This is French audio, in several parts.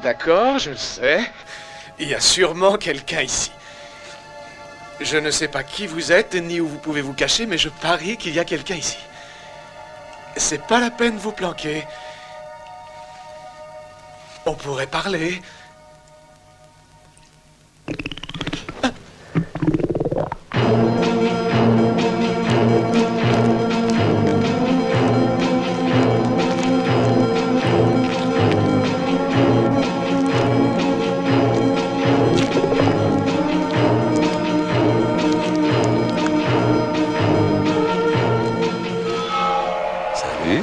D'accord, je le sais. Il y a sûrement quelqu'un ici. Je ne sais pas qui vous êtes, ni où vous pouvez vous cacher, mais je parie qu'il y a quelqu'un ici. C'est pas la peine de vous planquer. On pourrait parler. Salut.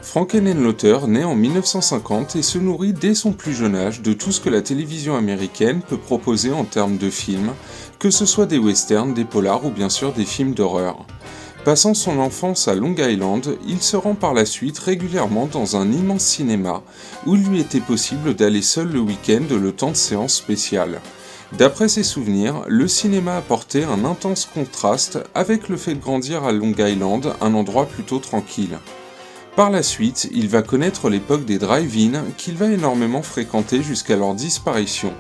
Frankenenlotter naît en 1950 et se nourrit dès son plus jeune âge de tout ce que la télévision américaine peut proposer en termes de films, que ce soit des westerns, des polars ou bien sûr des films d'horreur. Passant son enfance à Long Island, il se rend par la suite régulièrement dans un immense cinéma où il lui était possible d'aller seul le week-end le temps de séances spéciales. D'après ses souvenirs, le cinéma apportait un intense contraste avec le fait de grandir à Long Island, un endroit plutôt tranquille. Par la suite, il va connaître l'époque des drive-in qu'il va énormément fréquenter jusqu'à leur disparition.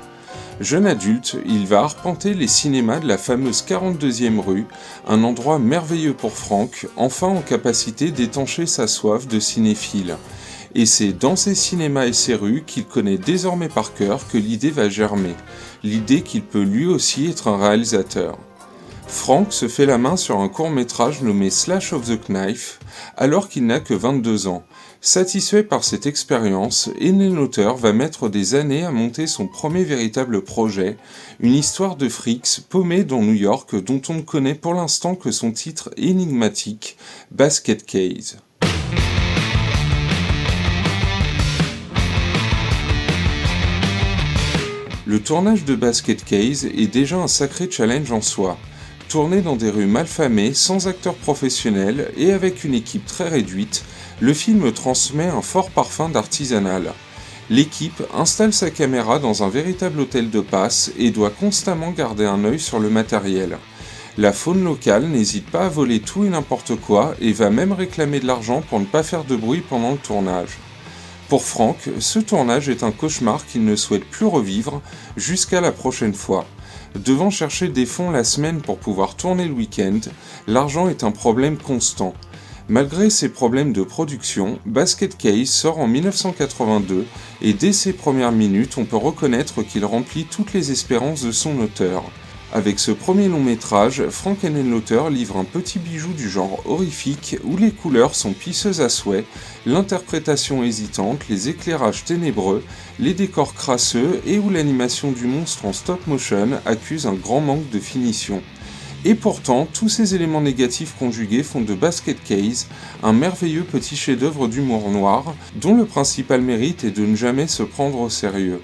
Jeune adulte, il va arpenter les cinémas de la fameuse 42e rue, un endroit merveilleux pour Frank, enfin en capacité d'étancher sa soif de cinéphile. Et c'est dans ces cinémas et ces rues qu'il connaît désormais par cœur que l'idée va germer, l'idée qu'il peut lui aussi être un réalisateur. Frank se fait la main sur un court-métrage nommé Slash of the Knife, alors qu'il n'a que 22 ans. Satisfait par cette expérience, Enenlotter va mettre des années à monter son premier véritable projet, une histoire de frics paumée dans New York dont on ne connaît pour l'instant que son titre énigmatique, Basket Case. Le tournage de Basket Case est déjà un sacré challenge en soi. Tourné dans des rues malfamées, sans acteurs professionnels et avec une équipe très réduite, le film transmet un fort parfum d'artisanal. L'équipe installe sa caméra dans un véritable hôtel de passe et doit constamment garder un œil sur le matériel. La faune locale n'hésite pas à voler tout et n'importe quoi et va même réclamer de l'argent pour ne pas faire de bruit pendant le tournage. Pour Frank, ce tournage est un cauchemar qu'il ne souhaite plus revivre jusqu'à la prochaine fois. Devant chercher des fonds la semaine pour pouvoir tourner le week-end, l'argent est un problème constant. Malgré ses problèmes de production, Basket Case sort en 1982 et dès ses premières minutes, on peut reconnaître qu'il remplit toutes les espérances de son auteur. Avec ce premier long métrage, Frankenenlotter livre un petit bijou du genre horrifique où les couleurs sont pisseuses à souhait, l'interprétation hésitante, les éclairages ténébreux, les décors crasseux et où l'animation du monstre en stop motion accuse un grand manque de finition. Et pourtant, tous ces éléments négatifs conjugués font de Basket Case un merveilleux petit chef-d'œuvre d'humour noir dont le principal mérite est de ne jamais se prendre au sérieux.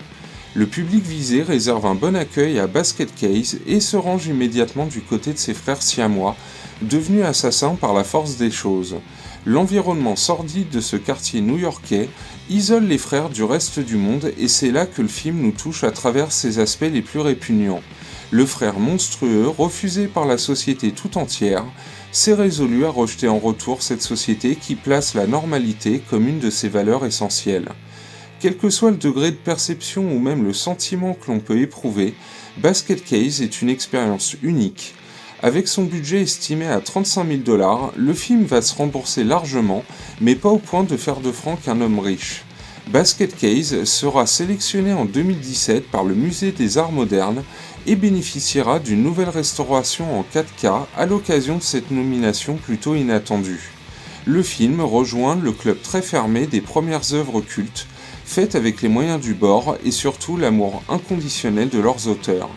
Le public visé réserve un bon accueil à Basket Case et se range immédiatement du côté de ses frères siamois, devenus assassins par la force des choses. L'environnement sordide de ce quartier new-yorkais isole les frères du reste du monde et c'est là que le film nous touche à travers ses aspects les plus répugnants. Le frère monstrueux, refusé par la société tout entière, s'est résolu à rejeter en retour cette société qui place la normalité comme une de ses valeurs essentielles. Quel que soit le degré de perception ou même le sentiment que l'on peut éprouver, Basket Case est une expérience unique. Avec son budget estimé à 35 000 $, le film va se rembourser largement, mais pas au point de faire de Frank un homme riche. Basket Case sera sélectionné en 2017 par le Musée des Arts Modernes et bénéficiera d'une nouvelle restauration en 4K à l'occasion de cette nomination plutôt inattendue. Le film rejoint le club très fermé des premières œuvres cultes, faites avec les moyens du bord et surtout l'amour inconditionnel de leurs auteurs.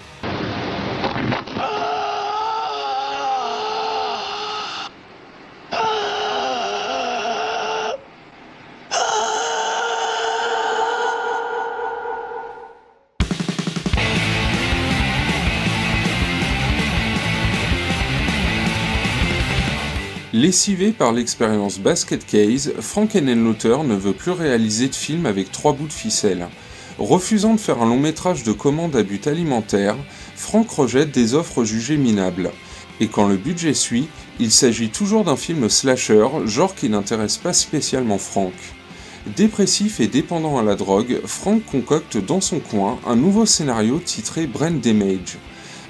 Lessivé par l'expérience Basket Case, Frankenenlotter ne veut plus réaliser de film avec 3 bouts de ficelle. Refusant de faire un long métrage de commande à but alimentaire, Frank rejette des offres jugées minables. Et quand le budget suit, il s'agit toujours d'un film slasher, genre qui n'intéresse pas spécialement Frank. Dépressif et dépendant à la drogue, Frank concocte dans son coin un nouveau scénario titré Brain Damage.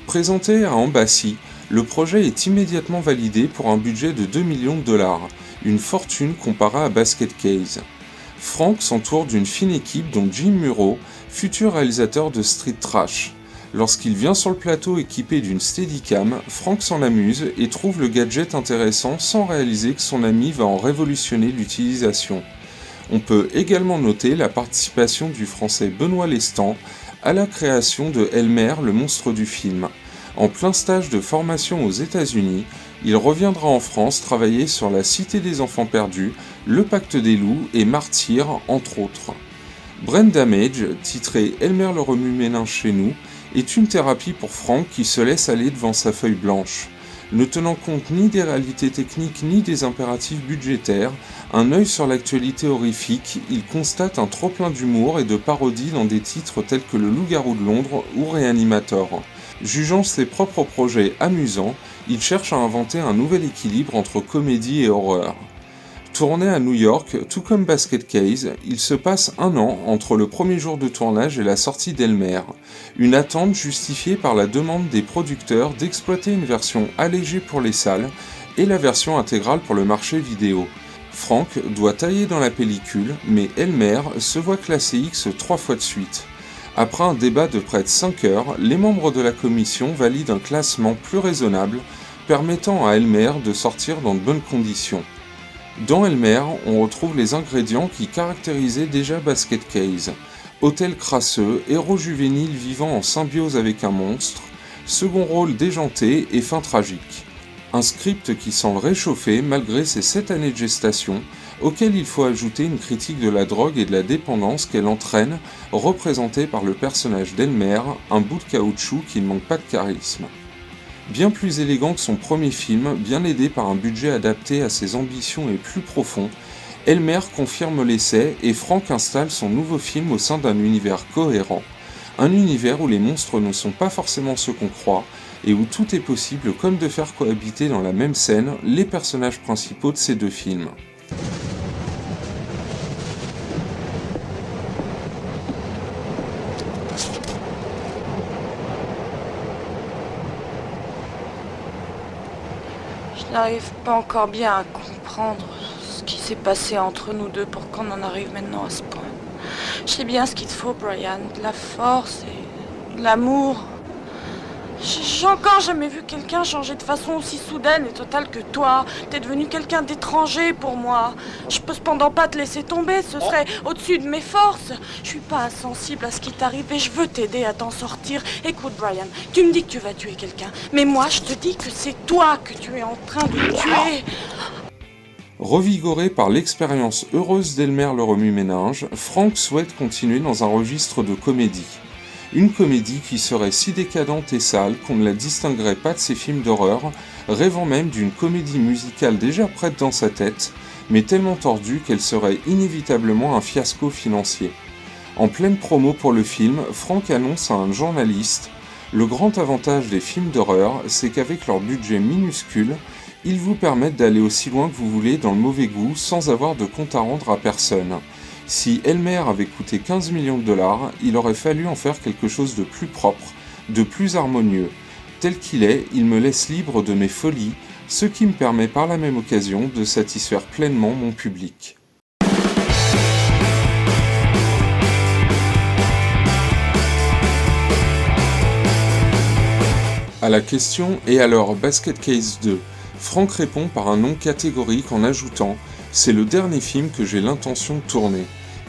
Présenté à Embassy, le projet est immédiatement validé pour un budget de 2 millions de dollars, une fortune comparée à Basket Case. Frank s'entoure d'une fine équipe dont Jim Muro, futur réalisateur de Street Trash. Lorsqu'il vient sur le plateau équipé d'une Steadicam, Frank s'en amuse et trouve le gadget intéressant sans réaliser que son ami va en révolutionner l'utilisation. On peut également noter la participation du français Benoît Lestan à la création de Elmer, le monstre du film. En plein stage de formation aux États-Unis, il reviendra en France travailler sur La Cité des Enfants Perdus, Le Pacte des Loups et Martyr, entre autres. Brain Damage, titré Elmer le remue-ménage chez nous, est une thérapie pour Frank qui se laisse aller devant sa feuille blanche. Ne tenant compte ni des réalités techniques ni des impératifs budgétaires, un œil sur l'actualité horrifique, il constate un trop-plein d'humour et de parodie dans des titres tels que Le Loup-garou de Londres ou Reanimator. Jugeant ses propres projets amusants, il cherche à inventer un nouvel équilibre entre comédie et horreur. Tourné à New York, tout comme Basket Case, il se passe 1 an entre le premier jour de tournage et la sortie d'Elmer, une attente justifiée par la demande des producteurs d'exploiter une version allégée pour les salles et la version intégrale pour le marché vidéo. Frank doit tailler dans la pellicule, mais Elmer se voit classé X 3 fois de suite. Après un débat de près de 5 heures, les membres de la commission valident un classement plus raisonnable, permettant à Elmer de sortir dans de bonnes conditions. Dans Elmer, on retrouve les ingrédients qui caractérisaient déjà Basket Case. Hôtel crasseux, héros juvénile vivant en symbiose avec un monstre, second rôle déjanté et fin tragique. Un script qui semble réchauffé malgré ses 7 années de gestation, auquel il faut ajouter une critique de la drogue et de la dépendance qu'elle entraîne, représentée par le personnage d'Elmer, un bout de caoutchouc qui ne manque pas de charisme. Bien plus élégant que son premier film, bien aidé par un budget adapté à ses ambitions et plus profond, Elmer confirme l'essai et Frank installe son nouveau film au sein d'un univers cohérent, un univers où les monstres ne sont pas forcément ceux qu'on croit, et où tout est possible comme de faire cohabiter dans la même scène les personnages principaux de ces 2 films. Je n'arrive pas encore bien à comprendre ce qui s'est passé entre nous deux pour qu'on en arrive maintenant à ce point. Je sais bien ce qu'il te faut, Brian, de la force et de l'amour. J'ai encore jamais vu quelqu'un changer de façon aussi soudaine et totale que toi. T'es devenu quelqu'un d'étranger pour moi. Je peux cependant pas te laisser tomber, ce serait au-dessus de mes forces. Je suis pas insensible à ce qui t'arrive et je veux t'aider à t'en sortir. Écoute, Brian, tu me dis que tu vas tuer quelqu'un, mais moi je te dis que c'est toi que tu es en train de tuer. Revigoré par l'expérience heureuse d'Elmer le remue-ménage, Frank souhaite continuer dans un registre de comédie. Une comédie qui serait si décadente et sale qu'on ne la distinguerait pas de ses films d'horreur, rêvant même d'une comédie musicale déjà prête dans sa tête, mais tellement tordue qu'elle serait inévitablement un fiasco financier. En pleine promo pour le film, Frank annonce à un journaliste « Le grand avantage des films d'horreur, c'est qu'avec leur budget minuscule, ils vous permettent d'aller aussi loin que vous voulez dans le mauvais goût sans avoir de compte à rendre à personne. Si Elmer avait coûté 15 millions de dollars, il aurait fallu en faire quelque chose de plus propre, de plus harmonieux. Tel qu'il est, il me laisse libre de mes folies, ce qui me permet par la même occasion de satisfaire pleinement mon public. À la question « Et alors, Basket Case 2 ?» Frank répond par un non catégorique en ajoutant « C'est le dernier film que j'ai l'intention de tourner ».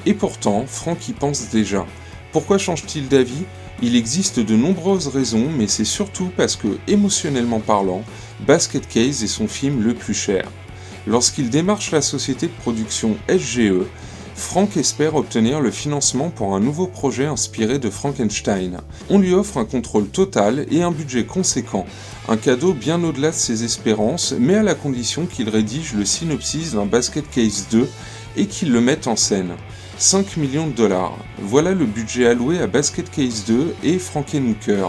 Et pourtant, Frank y pense déjà. Pourquoi change-t-il d'avis ? Il existe de nombreuses raisons, mais c'est surtout parce que, émotionnellement parlant, Basket Case est son film le plus cher. Lorsqu'il démarche la société de production SGE, Frank espère obtenir le financement pour un nouveau projet inspiré de Frankenstein. On lui offre un contrôle total et un budget conséquent, un cadeau bien au-delà de ses espérances, mais à la condition qu'il rédige le synopsis d'un Basket Case 2 et qu'il le mette en scène. 5 millions de dollars. Voilà le budget alloué à Basket Case 2 et Frankenhooker,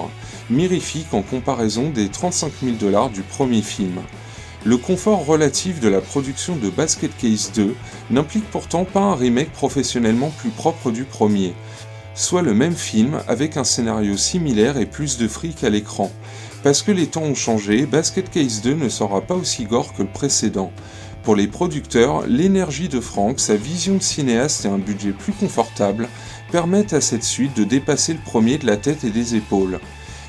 mirifique en comparaison des 35 000 dollars du premier film. Le confort relatif de la production de Basket Case 2 n'implique pourtant pas un remake professionnellement plus propre du premier, soit le même film avec un scénario similaire et plus de fric à l'écran. Parce que les temps ont changé, Basket Case 2 ne sera pas aussi gore que le précédent. Pour les producteurs, l'énergie de Frank, sa vision de cinéaste et un budget plus confortable permettent à cette suite de dépasser le premier de la tête et des épaules.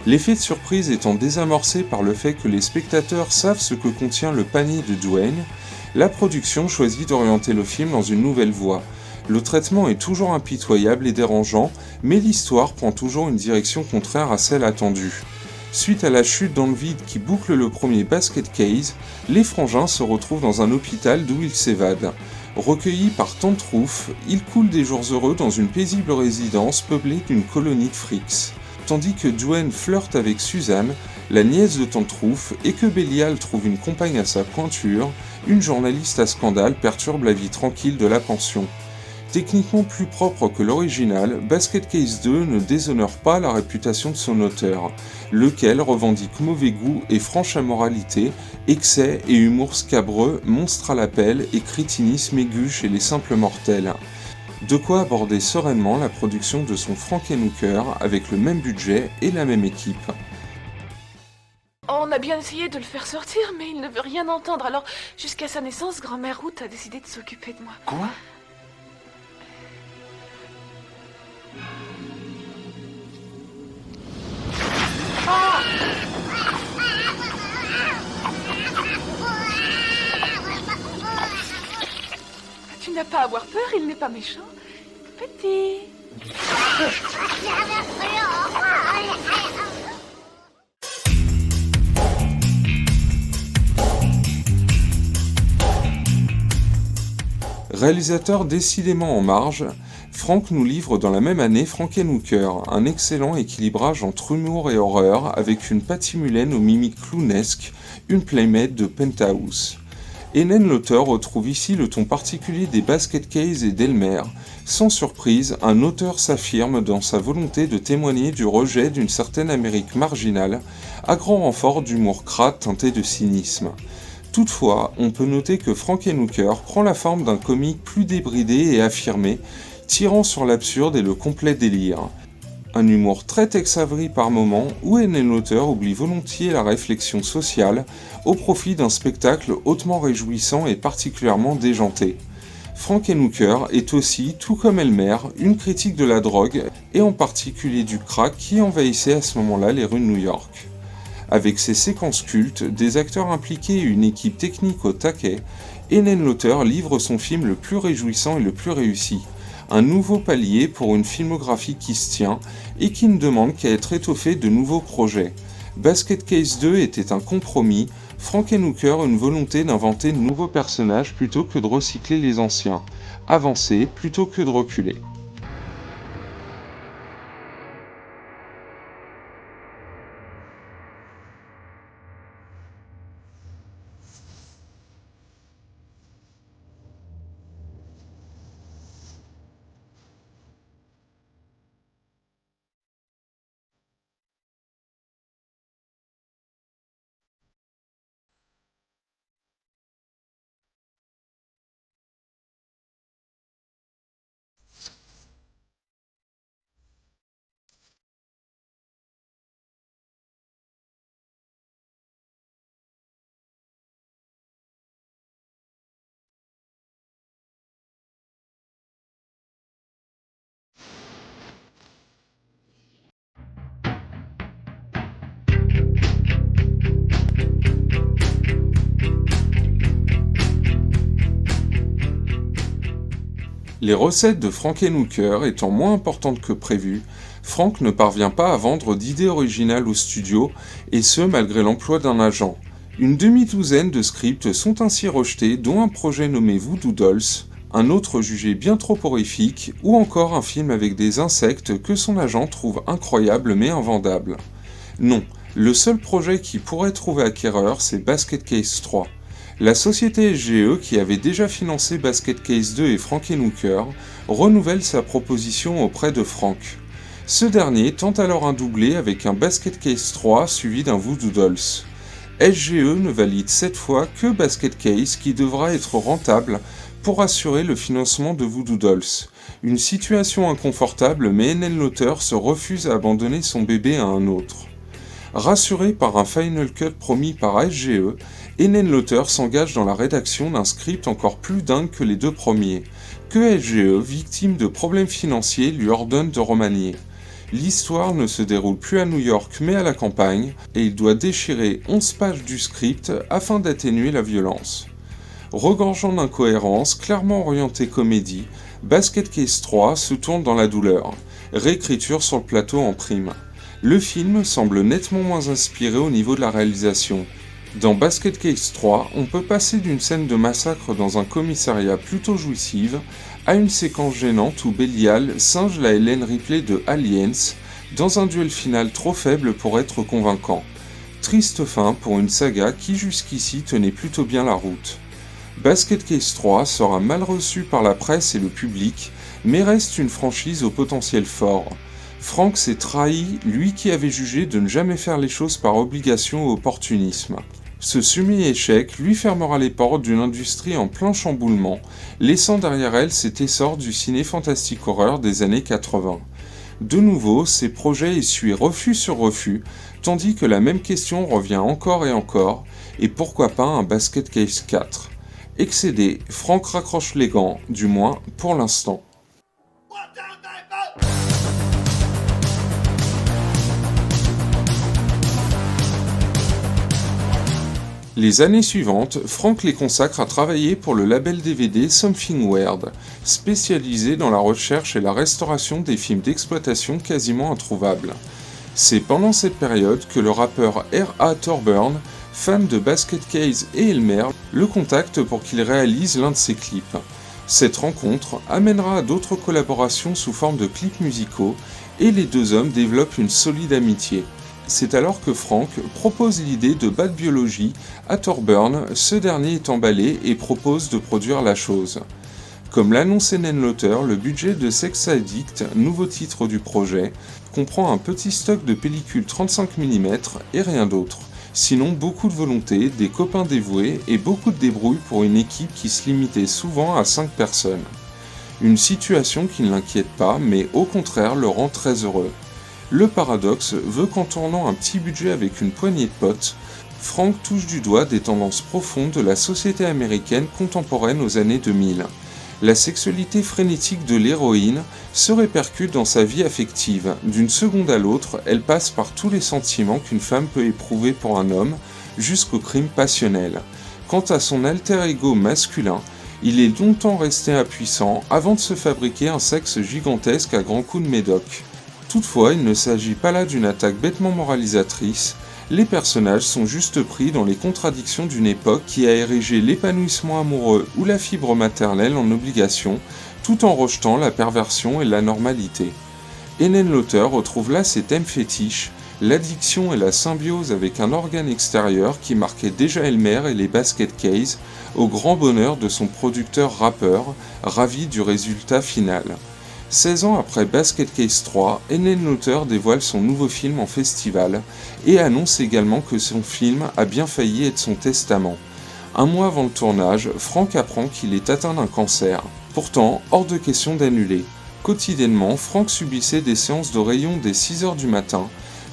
L'effet de surprise étant désamorcé par le fait que les spectateurs savent ce que contient le panier de Dwayne, la production choisit d'orienter le film dans une nouvelle voie. Le traitement est toujours impitoyable et dérangeant, mais l'histoire prend toujours une direction contraire à celle attendue. Suite à la chute dans le vide qui boucle le premier Basket Case, les frangins se retrouvent dans un hôpital d'où ils s'évadent. Recueillis par Tante Rouf, ils coulent des jours heureux dans une paisible résidence peuplée d'une colonie de frics. Tandis que Dwayne flirte avec Suzanne, la nièce de Tante Rouf, et que Belial trouve une compagne à sa pointure, une journaliste à scandale perturbe la vie tranquille de la pension. Techniquement plus propre que l'original, Basket Case 2 ne déshonore pas la réputation de son auteur, lequel revendique mauvais goût et franche amoralité, excès et humour scabreux, monstre à l'appel et crétinisme aigu chez les simples mortels. De quoi aborder sereinement la production de son Frankenhooker avec le même budget et la même équipe. On a bien essayé de le faire sortir, mais il ne veut rien entendre. Alors, jusqu'à sa naissance, grand-mère Ruth a décidé de s'occuper de moi. Quoi? Tu n'as pas à avoir peur, il n'est pas méchant. Petit. Réalisateur décidément en marge, Frank nous livre dans la même année Frankenhooker, un excellent équilibrage entre humour et horreur avec une Patty-Mullen aux mimiques clownesques, une playmate de Penthouse. Hennen l'auteur retrouve ici le ton particulier des Basket Case et d'Elmer. Sans surprise, un auteur s'affirme dans sa volonté de témoigner du rejet d'une certaine Amérique marginale, à grand renfort d'humour crade teinté de cynisme. Toutefois, on peut noter que Frankenhooker prend la forme d'un comique plus débridé et affirmé, tirant sur l'absurde et le complet délire. Un humour très Tex Avery par moments, où Hennen l'auteur oublie volontiers la réflexion sociale au profit d'un spectacle hautement réjouissant et particulièrement déjanté. Frankenhooker est aussi, tout comme Elmer, une critique de la drogue, et en particulier du crack qui envahissait à ce moment-là les rues de New York. Avec ses séquences cultes, des acteurs impliqués et une équipe technique au taquet, Hennen l'auteur livre son film le plus réjouissant et le plus réussi. Un nouveau palier pour une filmographie qui se tient et qui ne demande qu'à être étoffée de nouveaux projets. Basket Case 2 était un compromis, Frankenhooker une volonté d'inventer de nouveaux personnages plutôt que de recycler les anciens, avancer plutôt que de reculer. Les recettes de Frankenhooker étant moins importantes que prévu, Frank ne parvient pas à vendre d'idées originales au studio, et ce malgré l'emploi d'un agent. Une demi-douzaine de scripts sont ainsi rejetés, dont un projet nommé Voodoo Dolls, un autre jugé bien trop horrifique, ou encore un film avec des insectes que son agent trouve incroyable mais invendable. Non, le seul projet qui pourrait trouver acquéreur, c'est Basket Case 3. La société SGE, qui avait déjà financé Basket Case 2 et Frankenhooker, renouvelle sa proposition auprès de Frank. Ce dernier tente alors un doublé avec un Basket Case 3 suivi d'un Voodoo Dolls. SGE ne valide cette fois que Basket Case qui devra être rentable pour assurer le financement de Voodoo Dolls. Une situation inconfortable, mais Henenlotter se refuse à abandonner son bébé à un autre. Rassuré par un Final Cut promis par SGE, Henenlotter s'engage dans la rédaction d'un script encore plus dingue que les deux premiers, que SGE, victime de problèmes financiers, lui ordonne de remanier. L'histoire ne se déroule plus à New York mais à la campagne, et il doit déchirer 11 pages du script afin d'atténuer la violence. Regorgeant d'incohérences, clairement orienté comédie, Basket Case 3 se tourne dans la douleur. Réécriture sur le plateau en prime. Le film semble nettement moins inspiré au niveau de la réalisation. Dans Basket Case 3, on peut passer d'une scène de massacre dans un commissariat plutôt jouissive à une séquence gênante où Belial singe la Ellen Ripley de Aliens dans un duel final trop faible pour être convaincant. Triste fin pour une saga qui jusqu'ici tenait plutôt bien la route. Basket Case 3 sera mal reçu par la presse et le public, mais reste une franchise au potentiel fort. Frank s'est trahi, lui qui avait jugé de ne jamais faire les choses par obligation ou opportunisme. Ce semi-échec lui fermera les portes d'une industrie en plein chamboulement, laissant derrière elle cet essor du ciné fantastique horreur des années 80. De nouveau, ses projets essuient refus sur refus, tandis que la même question revient encore et encore, et pourquoi pas un Basket Case 4. Excédé, Frank raccroche les gants, du moins pour l'instant. Les années suivantes, Frank les consacre à travailler pour le label DVD Something Weird, spécialisé dans la recherche et la restauration des films d'exploitation quasiment introuvables. C'est pendant cette période que le rappeur R.A. Thorburn, fan de Basket Case et Elmer, le contacte pour qu'il réalise l'un de ses clips. Cette rencontre amènera à d'autres collaborations sous forme de clips musicaux et les deux hommes développent une solide amitié. C'est alors que Frank propose l'idée de Bad Biology à Thorburn, ce dernier est emballé et propose de produire la chose. Comme l'annonce Henenlotter, le budget de Sex Addict, nouveau titre du projet, comprend un petit stock de pellicules 35 mm et rien d'autre. Sinon beaucoup de volonté, des copains dévoués et beaucoup de débrouille pour une équipe qui se limitait souvent à 5 personnes. Une situation qui ne l'inquiète pas, mais au contraire le rend très heureux. Le paradoxe veut qu'en tournant un petit budget avec une poignée de potes, Frank touche du doigt des tendances profondes de la société américaine contemporaine aux années 2000. La sexualité frénétique de l'héroïne se répercute dans sa vie affective. D'une seconde à l'autre, elle passe par tous les sentiments qu'une femme peut éprouver pour un homme, jusqu'au crime passionnel. Quant à son alter ego masculin, il est longtemps resté impuissant avant de se fabriquer un sexe gigantesque à grands coups de médoc. Toutefois, il ne s'agit pas là d'une attaque bêtement moralisatrice, les personnages sont juste pris dans les contradictions d'une époque qui a érigé l'épanouissement amoureux ou la fibre maternelle en obligation, tout en rejetant la perversion et la normalité. Henenlotter retrouve là ses thèmes fétiches, l'addiction et la symbiose avec un organe extérieur qui marquait déjà Elmer et les Basket Case, au grand bonheur de son producteur-rappeur, ravi du résultat final. 16 ans après Basket Case 3, Henenlotter dévoile son nouveau film en festival et annonce également que son film a bien failli être son testament. Un mois avant le tournage, Frank apprend qu'il est atteint d'un cancer. Pourtant, hors de question d'annuler. Quotidiennement, Frank subissait des séances de rayons dès 6h du matin,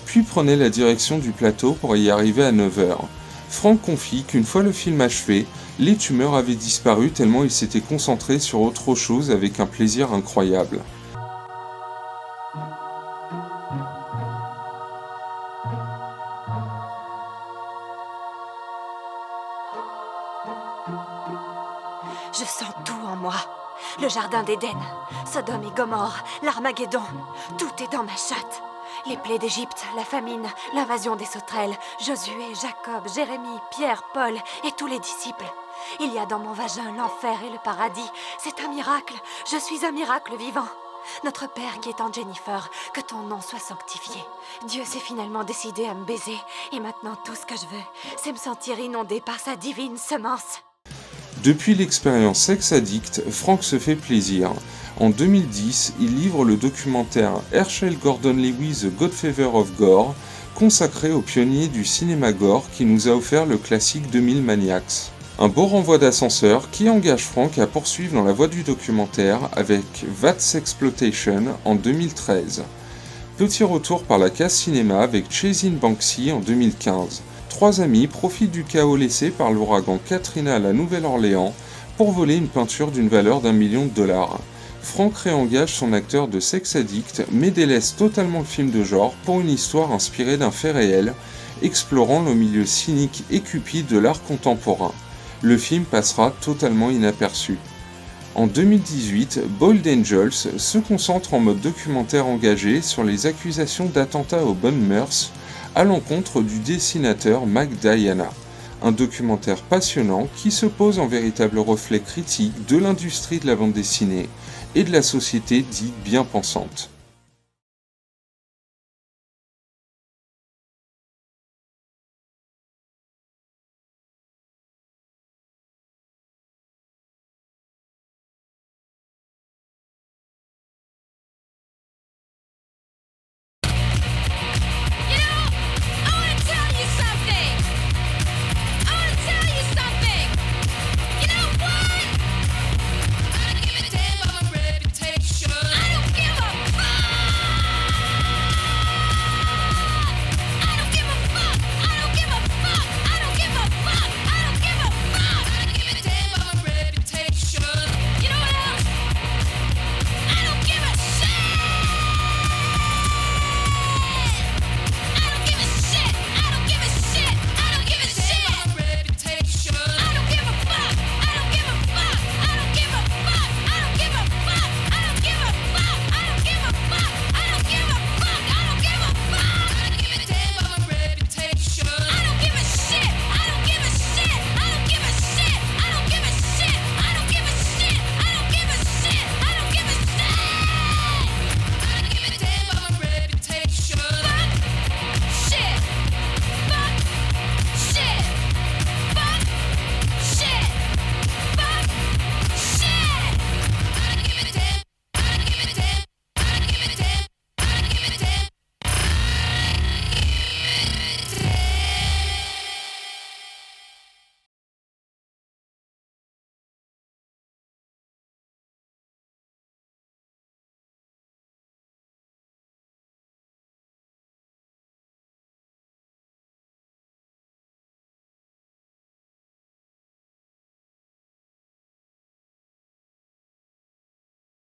puis prenait la direction du plateau pour y arriver à 9h. Frank confie qu'une fois le film achevé, les tumeurs avaient disparu tellement il s'était concentré sur autre chose avec un plaisir incroyable. Je sens tout en moi. Le jardin d'Éden, Sodome et Gomorre, l'Armageddon, tout est dans ma chatte. Les plaies d'Égypte, la famine, l'invasion des sauterelles, Josué, Jacob, Jérémie, Pierre, Paul et tous les disciples. Il y a dans mon vagin l'enfer et le paradis. C'est un miracle. Je suis un miracle vivant. Notre Père qui est en Jennifer, que ton nom soit sanctifié. Dieu s'est finalement décidé à me baiser, et maintenant tout ce que je veux, c'est me sentir inondé par sa divine semence. Depuis l'expérience Sex Addict, Frank se fait plaisir. En 2010, il livre le documentaire Herschel Gordon Lewis The Godfather of Gore, consacré au pionnier du cinéma gore qui nous a offert le classique 2000 Maniacs. Un beau renvoi d'ascenseur qui engage Frank à poursuivre dans la voie du documentaire avec That's Exploitation en 2013. Petit retour par la case cinéma avec Chasing Banksy en 2015. Trois amis profitent du chaos laissé par l'ouragan Katrina à la Nouvelle-Orléans pour voler une peinture d'une valeur d'1 million de dollars. Frank réengage son acteur de Sex Addict mais délaisse totalement le film de genre pour une histoire inspirée d'un fait réel, explorant le milieu cynique et cupide de l'art contemporain. Le film passera totalement inaperçu. En 2018, Bold Angels se concentre en mode documentaire engagé sur les accusations d'attentat aux bonnes mœurs à l'encontre du dessinateur Mac Diana. Un documentaire passionnant qui se pose en véritable reflet critique de l'industrie de la bande dessinée et de la société dite bien pensante.